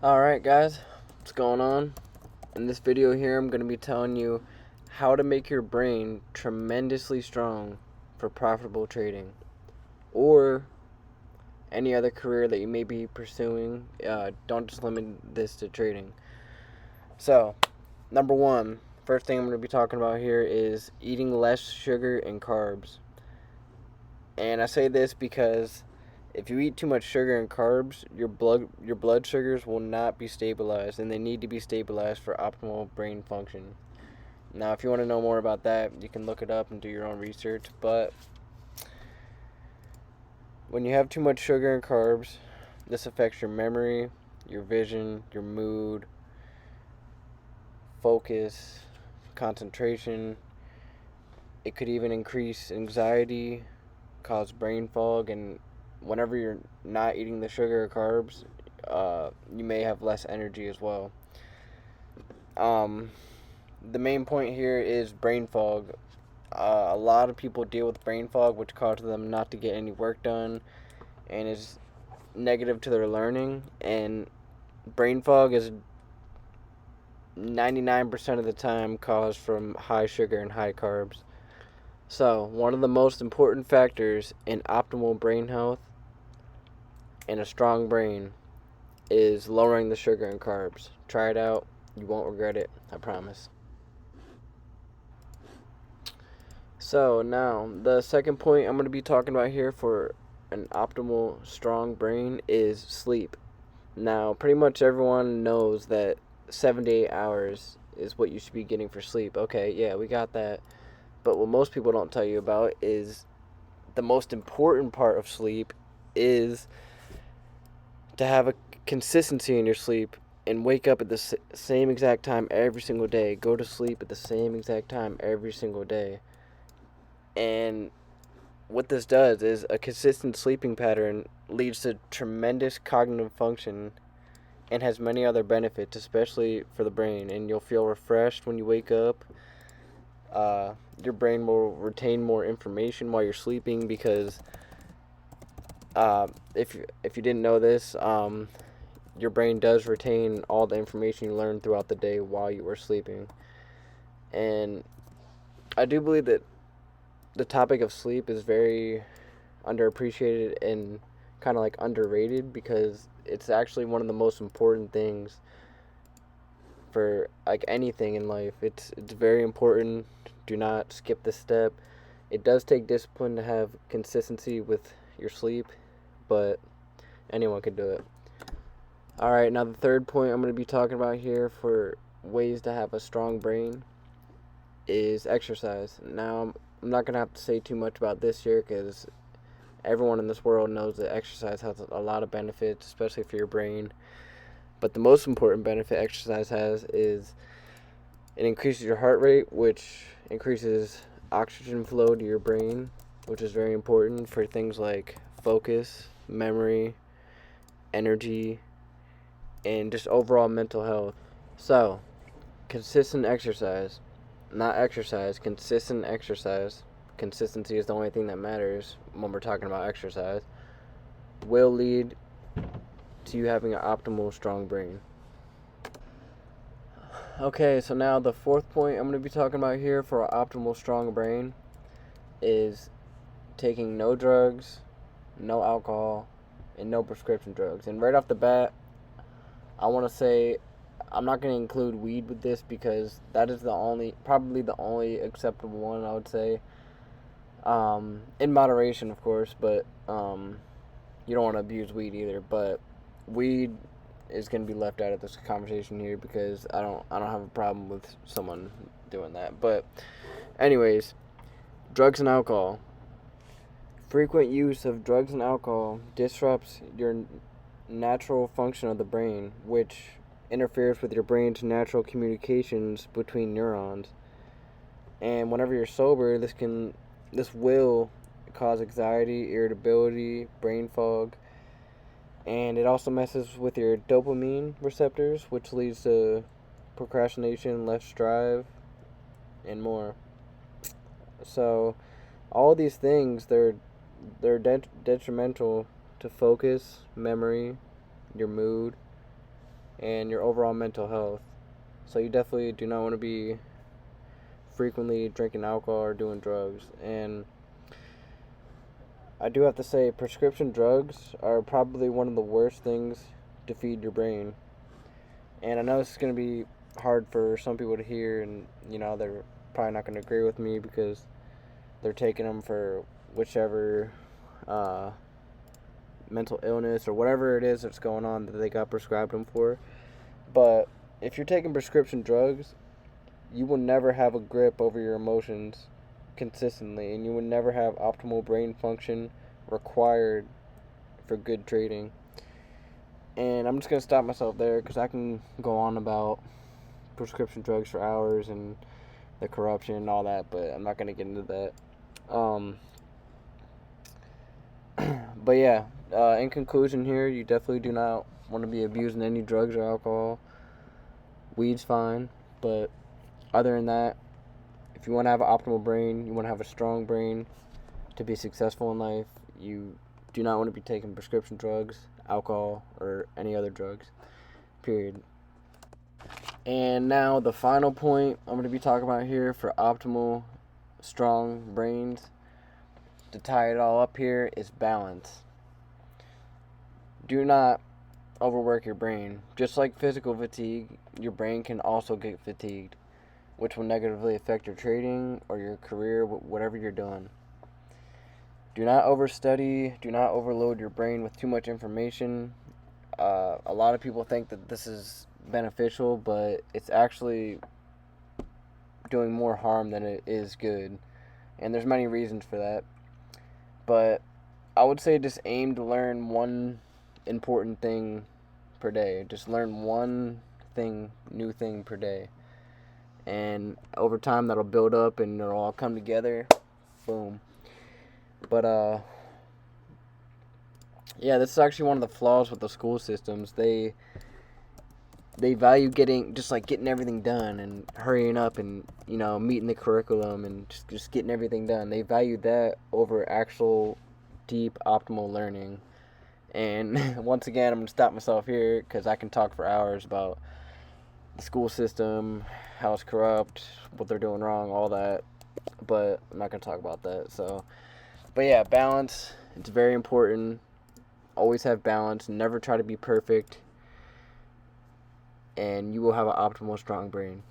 Alright guys, what's going on? In this video here I'm going to be telling you how to make your brain tremendously strong for profitable trading or any other career that you may be pursuing. Don't just limit this to trading. So, number one, first thing I'm going to be talking about here is eating less sugar and carbs. And I say this because if you eat too much sugar and carbs, your blood sugars will not be stabilized, and they need to be stabilized for optimal brain function. Now, if you want to know more about that, you can look it up and do your own research. But when you have too much sugar and carbs, this affects your memory, your vision, your mood, focus, concentration. It could even increase anxiety, cause brain fog, and whenever you're not eating the sugar or carbs, you may have less energy as well. Um, the main point here is brain fog. A lot of people deal with brain fog, which causes them not to get any work done and is negative to their learning. And brain fog is 99% of the time caused from high sugar and high carbs. So, one of the most important factors in optimal brain health and a strong brain is lowering the sugar and carbs. Try it out. You won't regret it. I promise. So, now, the second point I'm going to be talking about here for an optimal, strong brain is sleep. Now, pretty much everyone knows that 7 to 8 hours is what you should be getting for sleep. Okay, yeah, we got that. But what most people don't tell you about is the most important part of sleep is to have a consistency in your sleep and wake up at the same exact time every single day. Go to sleep at the same exact time every single day. And what this does is a consistent sleeping pattern leads to tremendous cognitive function and has many other benefits, especially for the brain. And you'll feel refreshed when you wake up. Your brain will retain more information while you're sleeping because if you didn't know this, your brain does retain all the information you learn throughout the day while you were sleeping. And I do believe that the topic of sleep is very underappreciated and kind of like underrated because it's actually one of the most important things for like anything in life. It's very important. Do not skip this step. It does take discipline to have consistency with your sleep, but anyone can do it. All right, now the third point I'm going to be talking about here for ways to have a strong brain is exercise. Now, I'm not going to have to say too much about this here because everyone in this world knows that exercise has a lot of benefits, especially for your brain. But the most important benefit exercise has is it increases your heart rate, which increases oxygen flow to your brain, which is very important for things like focus, memory, energy, and just overall mental health. So, consistent exercise, not exercise, consistent exercise. Consistency is the only thing that matters when we're talking about exercise, will lead to you having an optimal, strong brain. Okay, so now the fourth point I'm going to be talking about here for an optimal, strong brain is taking no drugs, no alcohol, and no prescription drugs. And right off the bat, I want to say I'm not going to include weed with this because that is probably the only acceptable one, I would say. In moderation, of course, but you don't want to abuse weed either. But weed is going to be left out of this conversation here because I don't have a problem with someone doing that. But anyways, drugs and alcohol. Frequent use of drugs and alcohol disrupts your natural function of the brain, which interferes with your brain's natural communications between neurons. And whenever you're sober, this will cause anxiety, irritability, brain fog, and it also messes with your dopamine receptors, which leads to procrastination, less drive, and more. So, all these things they're detrimental to focus, memory, your mood, and your overall mental health. So you definitely do not want to be frequently drinking alcohol or doing drugs. And I do have to say, prescription drugs are probably one of the worst things to feed your brain. And I know this is going to be hard for some people to hear, and they're probably not going to agree with me because they're taking them for whichever uh, mental illness or whatever it is that's going on that they got prescribed them for. But if you're taking prescription drugs, you will never have a grip over your emotions consistently, and you will never have optimal brain function required for good trading. And I'm just going to stop myself there because I can go on about prescription drugs for hours and the corruption and all that, but I'm not going to get into that. But yeah, in conclusion here, you definitely do not want to be abusing any drugs or alcohol. Weed's fine, but other than that, if you want to have an optimal brain, you want to have a strong brain to be successful in life, you do not want to be taking prescription drugs, alcohol, or any other drugs, period. And now the final point I'm going to be talking about here for optimal, strong brains, to tie it all up here, is balance. Do not overwork your brain. Just like physical fatigue, your brain can also get fatigued, which will negatively affect your trading or your career, whatever you're doing. Do not overstudy. Do not overload your brain with too much information. A lot of people think that this is beneficial, but it's actually doing more harm than it is good. And there's many reasons for that. But I would say just aim to learn one important thing per day. Just learn one new thing per day. And over time that'll build up and it'll all come together. Boom. But yeah, this is actually one of the flaws with the school systems. They value getting everything done and hurrying up and meeting the curriculum and just getting everything done. They value that over actual deep optimal learning. And once again, I'm gonna stop myself here because I can talk for hours about the school system, how it's corrupt, what they're doing wrong, all that. But I'm not gonna talk about that. But yeah, balance. It's very important. Always have balance. Never try to be perfect. And you will have an optimal, strong brain.